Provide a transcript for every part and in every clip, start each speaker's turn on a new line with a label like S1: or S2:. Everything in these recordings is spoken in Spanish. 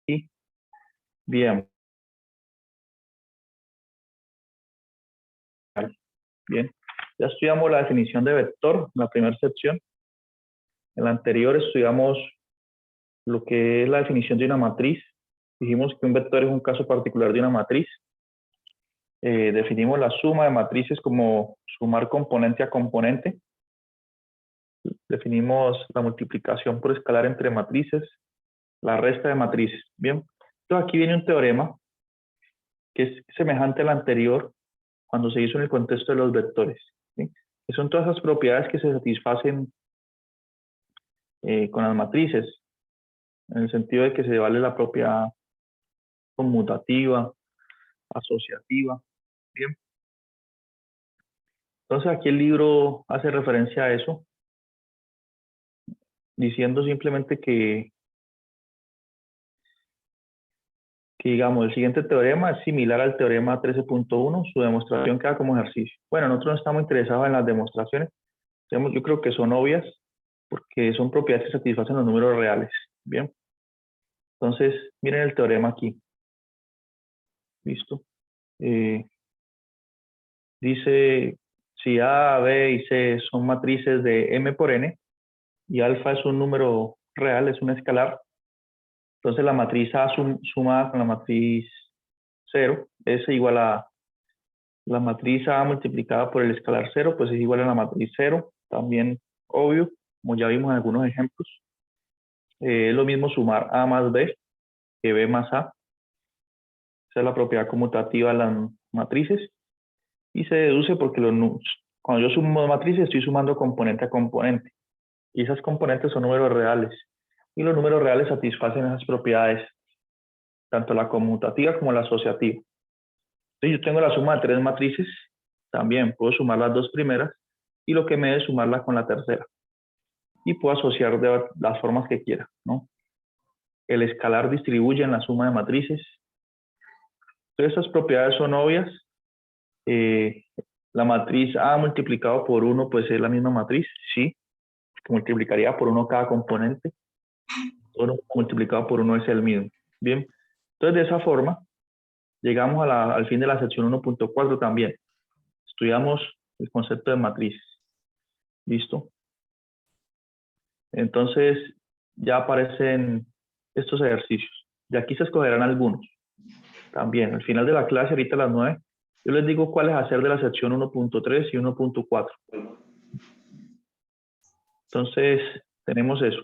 S1: aquí. Bien. Bien. Ya estudiamos la definición de vector en la primera sección. En la anterior estudiamos lo que es la definición de una matriz. Dijimos que un vector es un caso particular de una matriz. Definimos la suma de matrices como sumar componente a componente. Definimos la multiplicación por escalar entre matrices, la resta de matrices. Bien. Entonces aquí viene un teorema que es semejante al anterior cuando se hizo en el contexto de los vectores, ¿sí? Que son todas esas propiedades que se satisfacen con las matrices, en el sentido de que se vale la propiedad conmutativa, asociativa. Bien. Entonces aquí el libro hace referencia a eso, diciendo simplemente que digamos, el siguiente teorema es similar al teorema 13.1, su demostración queda como ejercicio. Bueno, nosotros no estamos interesados en las demostraciones, yo creo que son obvias, porque son propiedades que satisfacen los números reales. Bien. Entonces, miren el teorema aquí. ¿Listo? Dice, si A, B y C son matrices de M por N, y alfa es un número real, es un escalar, entonces la matriz A sumada con la matriz 0 es igual a la matriz A multiplicada por el escalar 0, pues es igual a la matriz 0, también obvio, como ya vimos en algunos ejemplos. Es lo mismo sumar A más B que B más A. Esa es la propiedad conmutativa de las matrices. Y se deduce porque cuando yo sumo matrices estoy sumando componente a componente. Y esas componentes son números reales. Y los números reales satisfacen esas propiedades, tanto la conmutativa como la asociativa. Entonces yo tengo la suma de 3 matrices, también puedo sumar las 2 primeras y lo que me dé sumarla con la tercera. Y puedo asociar de las formas que quiera, ¿no? El escalar distribuye en la suma de matrices. Entonces estas propiedades son obvias. La matriz A multiplicado por 1 pues es la misma matriz, sí, que multiplicaría por 1 cada componente. 1 multiplicado por 1 es el mismo. Bien, entonces de esa forma llegamos al fin de la sección 1.4 también. Estudiamos el concepto de matrices. ¿Listo? Entonces ya aparecen estos ejercicios. De aquí se escogerán algunos. También, al final de la clase, ahorita a las 9, yo les digo cuáles hacer de la sección 1.3 y 1.4. Entonces, tenemos eso.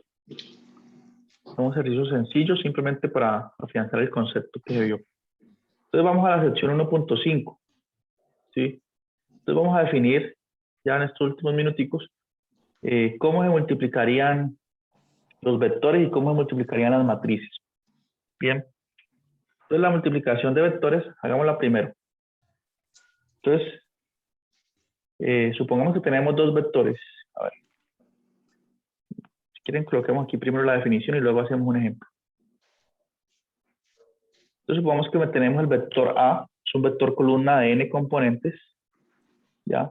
S1: Son ejercicios sencillos simplemente para afianzar el concepto que se vio. Entonces vamos a la sección 1.5. ¿Sí? Entonces vamos a definir ya en estos últimos minuticos cómo se multiplicarían los vectores y cómo se multiplicarían las matrices. Bien. Entonces la multiplicación de vectores, hagámosla primero. Entonces, supongamos que tenemos dos vectores. A ver. Si quieren, coloquemos aquí primero la definición y luego hacemos un ejemplo. Entonces supongamos que tenemos el vector A, es un vector columna de n componentes, ¿ya?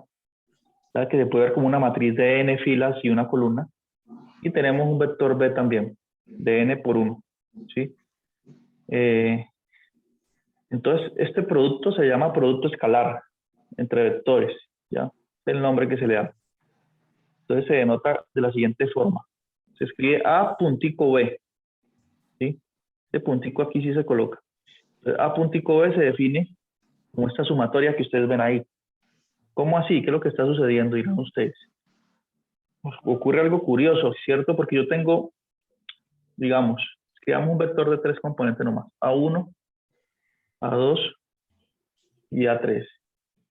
S1: ¿Ya? Que se puede ver como una matriz de n filas y una columna. Y tenemos un vector B también, de n por 1, ¿sí? Entonces, este producto se llama producto escalar entre vectores, ¿ya? Es el nombre que se le da. Entonces se denota de la siguiente forma. Se escribe A puntico B, ¿sí? Este puntico aquí sí se coloca. Entonces, A puntico B se define como esta sumatoria que ustedes ven ahí. ¿Cómo así? ¿Qué es lo que está sucediendo? Dirán ustedes. Pues ocurre algo curioso, ¿cierto? Porque yo tengo, digamos, escribamos un vector de 3 componentes nomás. A1, A2 y A3.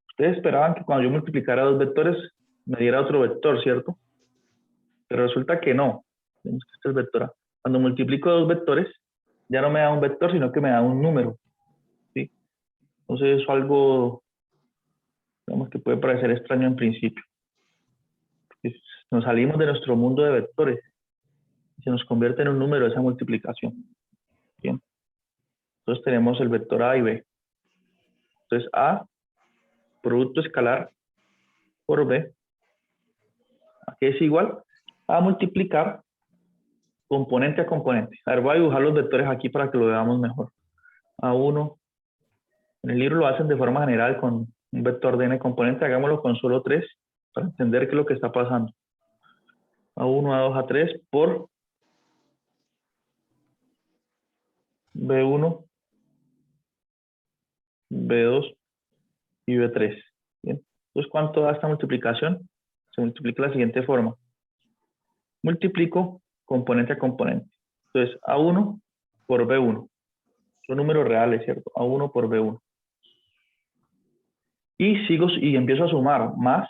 S1: Ustedes esperaban que cuando yo multiplicara dos vectores me diera otro vector, ¿cierto? Pero resulta que no. Vemos que este es el vector A. Cuando multiplico dos vectores, ya no me da un vector, sino que me da un número, ¿sí? Entonces es algo, digamos, que puede parecer extraño en principio. Nos salimos de nuestro mundo de vectores y se nos convierte en un número esa multiplicación. Bien. Entonces tenemos el vector A y B. Entonces A, producto escalar por B, aquí es igual a multiplicar componente a componente. A ver, voy a dibujar los vectores aquí para que lo veamos mejor. A1, en el libro lo hacen de forma general con un vector de n componente, hagámoslo con solo 3 para entender qué es lo que está pasando. A1, A2, A3 por B1, B2 y B3. Bien. Entonces, ¿cuánto da esta multiplicación? Se multiplica de la siguiente forma. Multiplico componente a componente. Entonces, A1 por B1. Son números reales, ¿cierto? A1 por B1. Y sigo y empiezo a sumar más.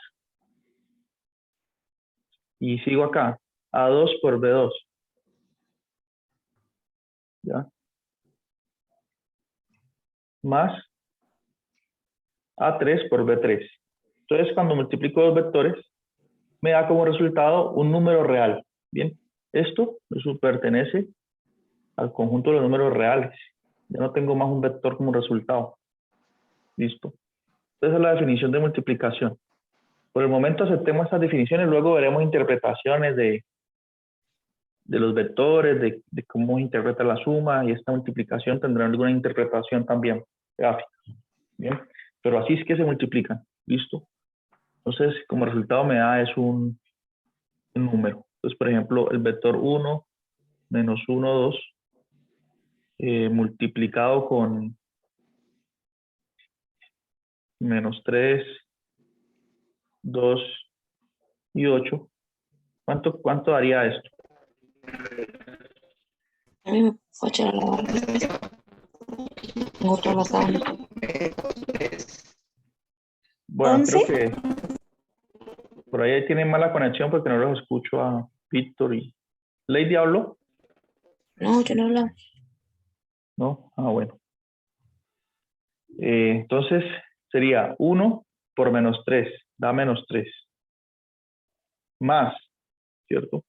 S1: Y sigo acá. A2 por B2. ¿Ya? Más A3 por B3. Entonces, cuando multiplico dos vectores, me da como resultado un número real. Bien, esto pertenece al conjunto de los números reales. Ya no tengo más un vector como resultado. Listo. Esa es la definición de multiplicación. Por el momento aceptemos estas definiciones, luego veremos interpretaciones de los vectores, de cómo interpreta la suma, y esta multiplicación tendrá alguna interpretación también gráfica. Bien, pero así es que se multiplican. Listo. Entonces, como resultado me da es un número. Entonces, por ejemplo, el vector 1 menos 1, 2, multiplicado con menos 3, 2 y 8. ¿Cuánto daría esto?
S2: A mí me fue a echar la barra. Me gustó la sábana.
S1: Bueno, creo que por ahí tienen mala conexión porque no los escucho a Víctor y Lady habló.
S2: No, yo no hablo.
S1: ¿No? Ah, bueno. Entonces sería 1 por menos 3, da menos 3. Más, ¿cierto?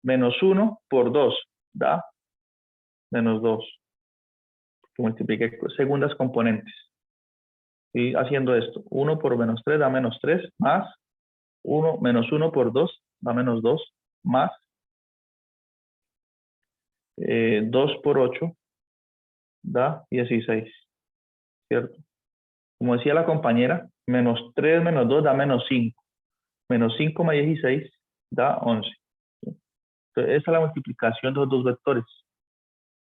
S1: Menos 1 por 2, da menos 2. Que multiplique segundas componentes. Y haciendo esto, 1 por menos 3 da menos 3, más 1 menos 1 por 2 da menos 2, más 2 por 8 da 16, ¿cierto? Como decía la compañera, menos 3 menos 2 da menos 5. Menos 5 más 16 da 11. Entonces, esa es la multiplicación de los dos vectores.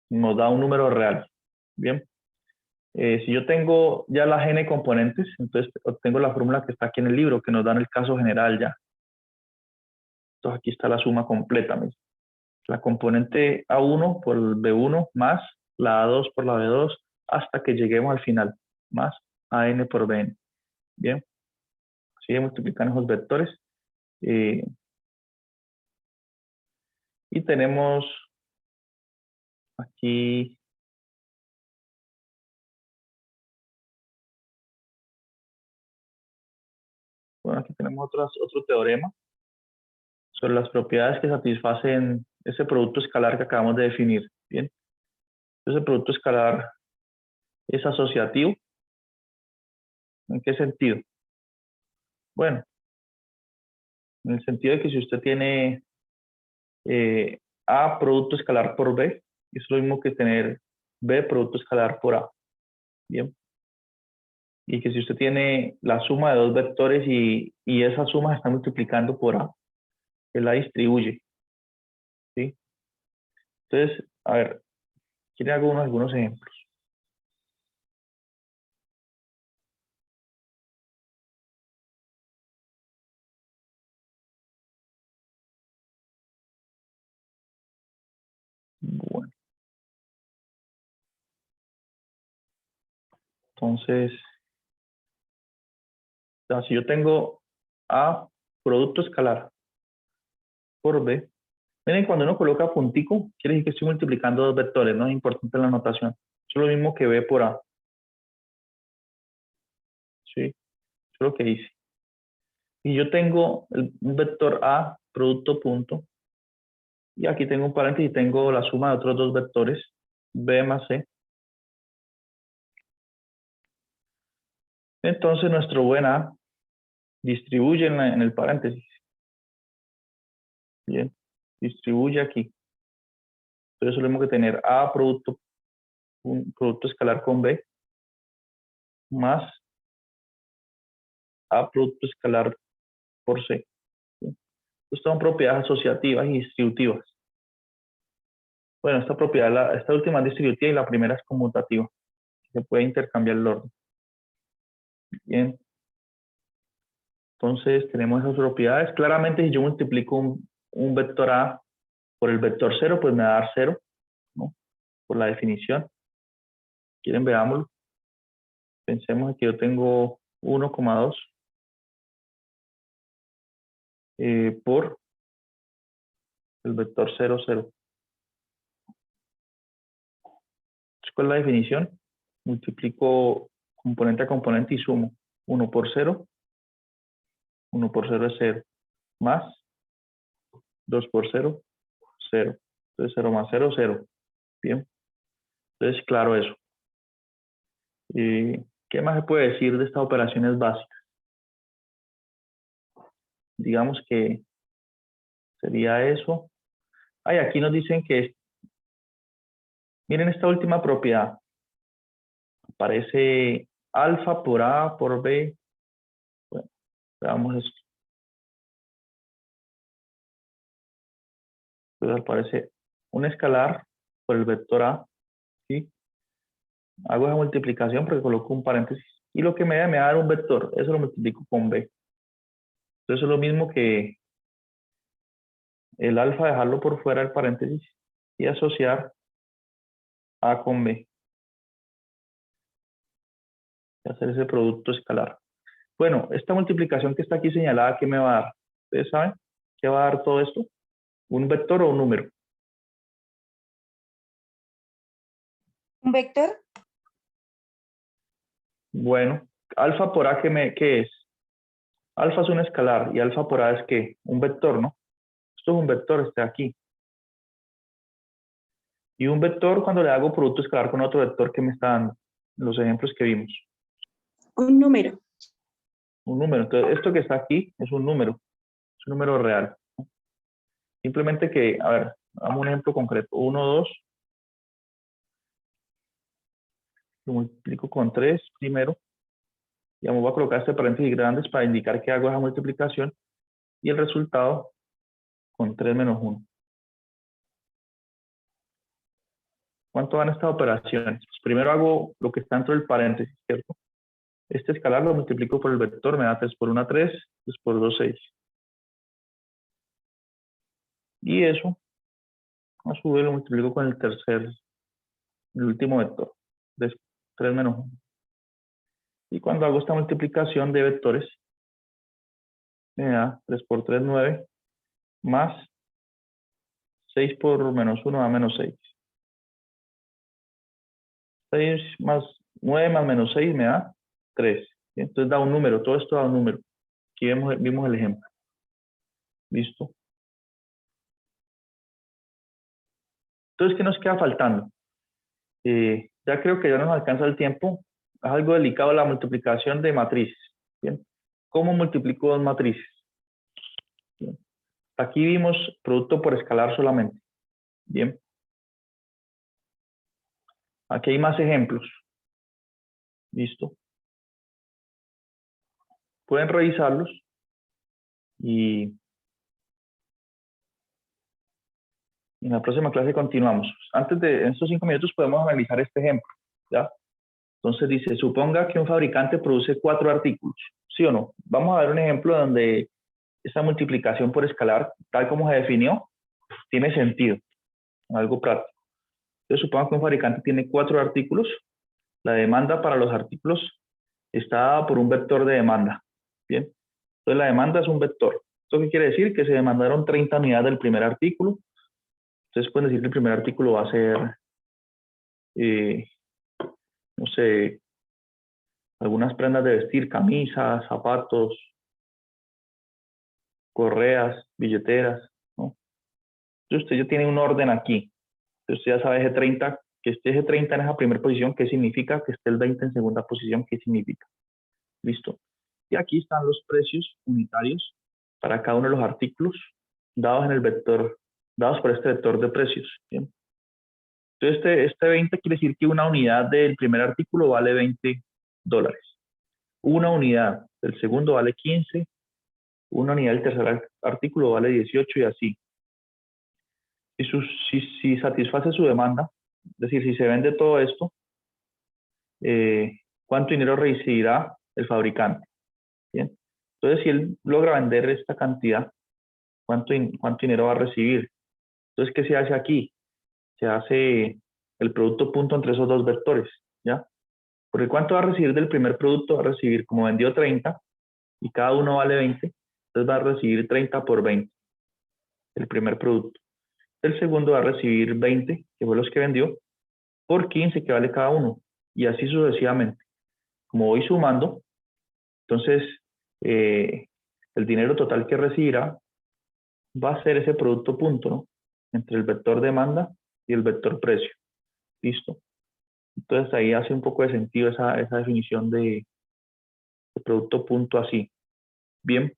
S1: Nos da un número real. Bien. Si yo tengo ya las n componentes, entonces obtengo la fórmula que está aquí en el libro, que nos da en el caso general ya. Entonces aquí está la suma completa. ¿Ves? La componente A1 por el B1 más la A2 por la B2 hasta que lleguemos al final, más AN por BN. Bien. Así de multiplicar esos vectores. Y tenemos aquí bueno, aquí tenemos otro teorema sobre las propiedades que satisfacen ese producto escalar que acabamos de definir. Bien, ese producto escalar es asociativo. ¿En qué sentido? Bueno, en el sentido de que si usted tiene A producto escalar por B, es lo mismo que tener B producto escalar por A. Bien. Y que si usted tiene la suma de dos vectores y esa suma se está multiplicando por A, él la distribuye. ¿Sí? Entonces, a ver, quiero hago algunos ejemplos. Bueno, entonces, ya, si yo tengo A producto escalar por B, miren, cuando uno coloca puntico, quiere decir que estoy multiplicando dos vectores, no es importante la notación. Es lo mismo que B por A. ¿Sí? Eso es lo que hice. Y yo tengo un vector A, producto punto, y aquí tengo un paréntesis y tengo la suma de otros dos vectores, B más C. Entonces nuestro buen A distribuye en el paréntesis. Bien, distribuye aquí. Entonces es lo mismo que tener A producto, un producto escalar con B, más A producto escalar por C. ¿Sí? Estas son propiedades asociativas y distributivas. Bueno, esta propiedad, esta última es distributiva y la primera es conmutativa. Se puede intercambiar el orden. Bien. Entonces tenemos esas propiedades. Claramente si yo multiplico un vector A por el vector 0, pues me va a dar 0, ¿no? Por la definición. ¿Quieren veámoslo? Pensemos que yo tengo 1,2 por el vector 0, 0. ¿Cuál es la definición? Multiplico componente a componente y sumo. 1 por 0. 1 por 0 es 0. Más 2 por 0, 0. Entonces 0 más 0, 0. Bien. Entonces, claro eso. ¿Qué más se puede decir de estas operaciones básicas? Digamos que sería eso. Ay, aquí nos dicen que, miren esta última propiedad. Aparece alfa por A por B. Bueno, veamos esto. Entonces aparece un escalar por el vector A. ¿Sí? Hago esa multiplicación porque coloco un paréntesis. Y lo que me da a dar un vector. Eso lo multiplico con B. Entonces es lo mismo que el alfa, dejarlo por fuera del paréntesis y asociar A con B. Y hacer ese producto escalar. Bueno, esta multiplicación que está aquí señalada, ¿qué me va a dar? ¿Ustedes saben qué va a dar todo esto? ¿Un vector o un número?
S2: ¿Un vector?
S1: Bueno, alfa por A, ¿qué es? Alfa es un escalar y alfa por A es ¿qué? Un vector, ¿no? Esto es un vector, está aquí. Y un vector, cuando le hago producto escalar con otro vector, ¿qué me está dando? Los ejemplos que vimos.
S2: Un número.
S1: Un número. Entonces, esto que está aquí es un número real. Simplemente que, a ver, hagamos un ejemplo concreto. 1, 2. Lo multiplico con 3 primero. Digamos, voy a colocar este paréntesis grandes para indicar que hago esa multiplicación. Y el resultado con 3 menos 1. ¿Cuánto van estas operaciones? Pues primero hago lo que está dentro del paréntesis, ¿cierto? Este escalar lo multiplico por el vector, me da 3 por 1, 3, 3 por 2, 6. Y eso, a su vez, lo multiplico con el último vector, 3 menos 1. Y cuando hago esta multiplicación de vectores, me da 3 por 3, 9, más 6 por menos 1 da menos 6. 6 más 9 más menos 6 me da 3. Entonces da un número, todo esto da un número. Aquí vimos el ejemplo. ¿Listo? Entonces, ¿qué nos queda faltando? Ya creo que ya nos alcanza el tiempo. Es algo delicado la multiplicación de matrices. ¿Bien? ¿Cómo multiplico dos matrices? ¿Bien? Aquí vimos producto por escalar solamente. Bien. Aquí hay más ejemplos. ¿Listo? Pueden revisarlos y en la próxima clase continuamos. Antes de en estos 5 minutos podemos analizar este ejemplo. ¿Ya? Entonces dice, suponga que un fabricante produce 4 artículos. ¿Sí o no? Vamos a ver un ejemplo donde esta multiplicación por escalar, tal como se definió, tiene sentido, algo práctico. Entonces, supongo que un fabricante tiene 4 artículos. La demanda para los artículos está dada por un vector de demanda. Bien. Entonces, la demanda es un vector. ¿Esto qué quiere decir? Que se demandaron 30 unidades del primer artículo. Entonces, pueden decir que el primer artículo va a ser, no sé, algunas prendas de vestir, camisas, zapatos, correas, billeteras, ¿no? Entonces, usted ya tiene un orden aquí. Entonces, usted ya sabe eje 30, que esté eje 30 en esa primera posición, ¿qué significa? Que esté el 20 en segunda posición, ¿qué significa? Listo. Y aquí están los precios unitarios para cada uno de los artículos dados en el vector, dados por este vector de precios. ¿Bien? Entonces, este 20 quiere decir que una unidad del primer artículo vale $20. Una unidad del segundo vale 15. Una unidad del tercer artículo vale 18 y así. Si satisface su demanda, es decir, si se vende todo esto, ¿cuánto dinero recibirá el fabricante? ¿Bien? Entonces, si él logra vender esta cantidad, ¿cuánto dinero va a recibir? Entonces, ¿qué se hace aquí? Se hace el producto punto entre esos dos vectores, ¿ya? Porque ¿cuánto va a recibir del primer producto? Va a recibir, como vendió 30 y cada uno vale 20, entonces va a recibir 30 por 20, el primer producto. El segundo va a recibir 20, que fue los que vendió, por 15, que vale cada uno, y así sucesivamente. Como voy sumando, entonces el dinero total que recibirá va a ser ese producto punto, ¿no? Entre el vector demanda y el vector precio. ¿Listo? Entonces ahí hace un poco de sentido esa definición de producto punto así. Bien.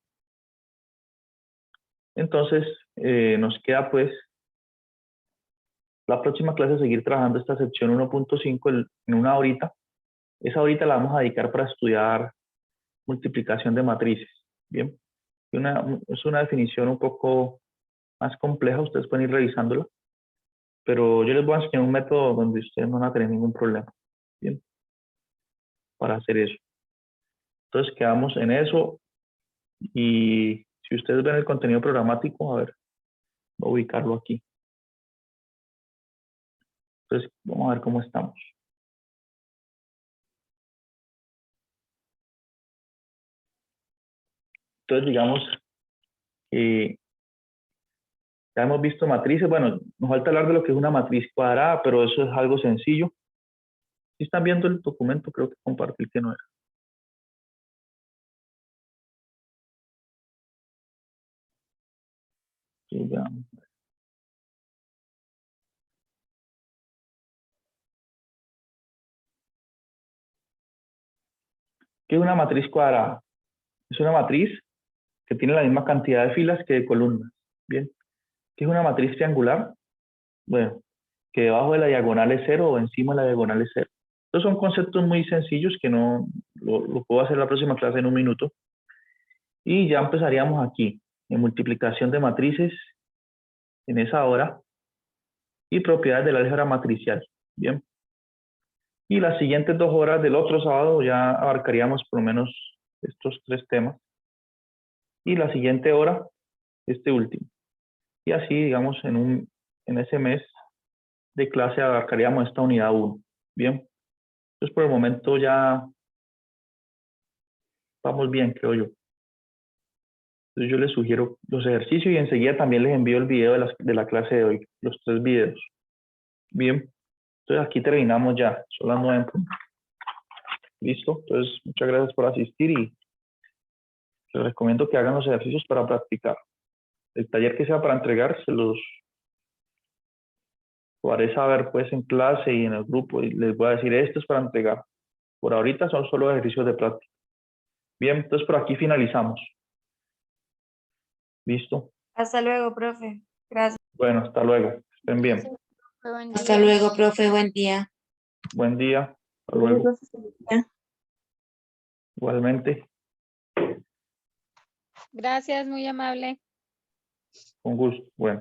S1: Entonces nos queda pues la próxima clase seguir trabajando esta sección 1.5 en una horita. Esa horita la vamos a dedicar para estudiar multiplicación de matrices. Bien. Es una definición un poco más compleja, ustedes pueden ir revisándola, pero yo les voy a enseñar un método donde ustedes no van a tener ningún problema. Bien. Para hacer eso. Entonces quedamos en eso y si ustedes ven el contenido programático, a ver, voy a ubicarlo aquí. Entonces vamos a ver cómo estamos. Entonces digamos, ya hemos visto matrices. Bueno, nos falta hablar de lo que es una matriz cuadrada, pero eso es algo sencillo. Si están viendo el documento, creo que compartir que no era. Sí, veamos. ¿Qué es una matriz cuadrada? Es una matriz que tiene la misma cantidad de filas que de columnas. Bien. ¿Qué es una matriz triangular? Bueno, que debajo de la diagonal es 0 o encima de la diagonal es 0. Estos son conceptos muy sencillos que no lo puedo hacer la próxima clase en un minuto. Y ya empezaríamos aquí, en multiplicación de matrices, en esa hora, y propiedades del álgebra matricial. Bien. Y las siguientes 2 horas del otro sábado ya abarcaríamos por lo menos estos 3 temas. Y la siguiente hora, este último. Y así, digamos, en ese mes de clase abarcaríamos esta unidad 1. Bien. Entonces, por el momento ya vamos bien, creo yo. Entonces, yo les sugiero los ejercicios y enseguida también les envío el video de la clase de hoy, los 3 videos. Bien. Entonces, aquí terminamos ya. Son las 9 en punto. Listo. Entonces, muchas gracias por asistir y les recomiendo que hagan los ejercicios para practicar. El taller que sea para entregar se los haré saber pues en clase y en el grupo y les voy a decir esto es para entregar. Por ahorita son solo ejercicios de práctica. Bien, entonces por aquí finalizamos. ¿Listo?
S3: Hasta luego, profe. Gracias.
S1: Bueno, hasta luego. Estén bien.
S2: Hasta luego, profe. Buen día.
S1: Buen día. Hasta luego. Igualmente.
S4: Gracias, muy amable.
S1: Con gusto. Bueno.